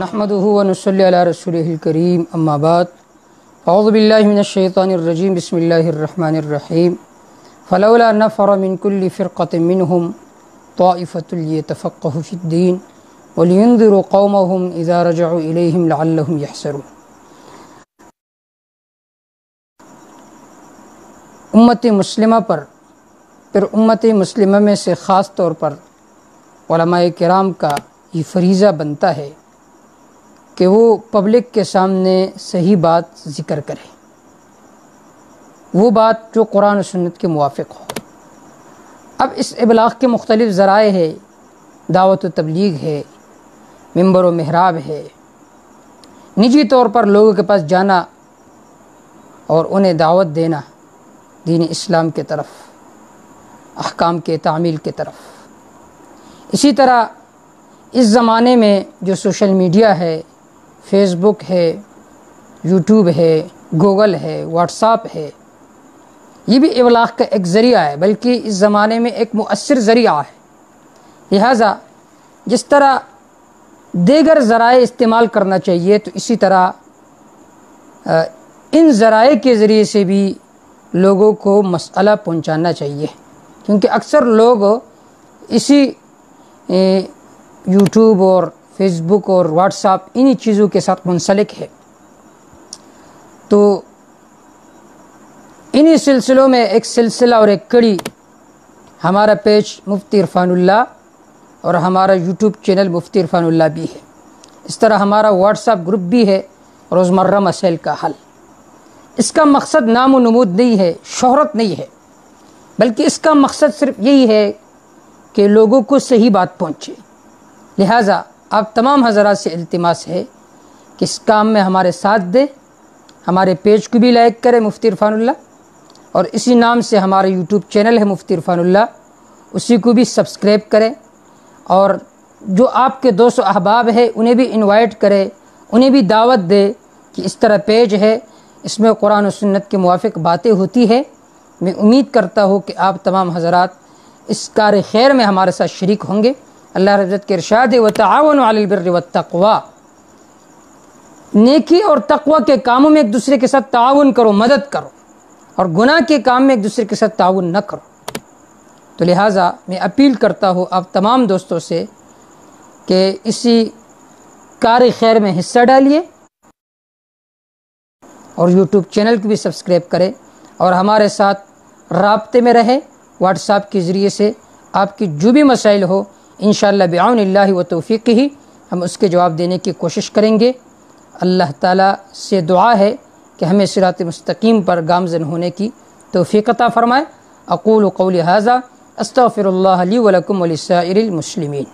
نحمده ونصلي على رسوله الكريم اما بعد اعوذ بالله من الشيطان الرجيم بسم الله الرحمن الرحيم فلولا نفر من كل فرقة منهم طائفة ليتفقهوا في الدين ولينذروا قومهم إذا رجعوا إليهم لعلهم يحذرون۔ امت مسلمہ پر پھر امت مسلمہ میں سے خاص طور پر علماء کرام کا یہ فریضہ بنتا ہے کہ وہ پبلک کے سامنے صحیح بات ذکر کرے، وہ بات جو قرآن و سنت کے موافق ہو۔ اب اس ابلاغ کے مختلف ذرائع ہے، دعوت و تبلیغ ہے، ممبر و محراب ہے، نجی طور پر لوگوں کے پاس جانا اور انہیں دعوت دینا دین اسلام کے طرف، احکام کے تعمیل کے طرف۔ اسی طرح اس زمانے میں جو سوشل میڈیا ہے، فیس بک ہے، یوٹیوب ہے، گوگل ہے، واٹس ایپ ہے، یہ بھی ابلاغ کا ایک ذریعہ ہے، بلکہ اس زمانے میں ایک مؤثر ذریعہ ہے۔ لہٰذا جس طرح دیگر ذرائع استعمال کرنا چاہیے تو اسی طرح ان ذرائع کے ذریعے سے بھی لوگوں کو مسئلہ پہنچانا چاہیے، کیونکہ اکثر لوگ اسی یوٹیوب اور فیس بک اور واٹس ایپ انہی چیزوں کے ساتھ منسلک ہے۔ تو انہی سلسلوں میں ایک سلسلہ اور ایک کڑی ہمارا پیج مفتی عرفان اللہ اور ہمارا یوٹیوب چینل مفتی عرفان اللہ بھی ہے۔ اس طرح ہمارا واٹس ایپ گروپ بھی ہے، روزمرہ مسائل کا حل۔ اس کا مقصد نام و نمود نہیں ہے، شہرت نہیں ہے، بلکہ اس کا مقصد صرف یہی ہے کہ لوگوں کو صحیح بات پہنچے۔ لہٰذا آپ تمام حضرات سے التماس ہے کہ اس کام میں ہمارے ساتھ دیں، ہمارے پیج کو بھی لائک کریں مفتی عرفان اللہ، اور اسی نام سے ہمارا یوٹیوب چینل ہے مفتی عرفان اللہ، اسی کو بھی سبسکرائب کریں، اور جو آپ کے دوست و احباب ہے انہیں بھی انوائٹ کرے، انہیں بھی دعوت دے کہ اس طرح پیج ہے، اس میں قرآن و سنت کے موافق باتیں ہوتی ہے۔ میں امید کرتا ہوں کہ آپ تمام حضرات اس کار خیر میں ہمارے ساتھ شریک ہوں گے۔ اللہ رب العزت کے ارشاد ہے وَتَعَاوَنُوا عَلَى الْبِرِّ وَالتَّقْوَى، نیکی اور تقوی کے کاموں میں ایک دوسرے کے ساتھ تعاون کرو، مدد کرو، اور گناہ کے کام میں ایک دوسرے کے ساتھ تعاون نہ کرو۔ تو لہٰذا میں اپیل کرتا ہوں آپ تمام دوستوں سے کہ اسی کار خیر میں حصہ ڈالیے، اور یوٹیوب چینل کو بھی سبسکرائب کریں، اور ہمارے ساتھ رابطے میں رہیں واٹس ایپ کے ذریعے سے۔ آپ کی جو بھی مسائل ہو انشاءاللہ بعون اللہ و توفیقہ ہم اس کے جواب دینے کی کوشش کریں گے۔ اللہ تعالیٰ سے دعا ہے کہ ہمیں صراط مستقیم پر گامزن ہونے کی توفیق عطا فرمائے۔ اقول قولی ھذا استغفر اللہ لی ولکم ولسائر المسلمین۔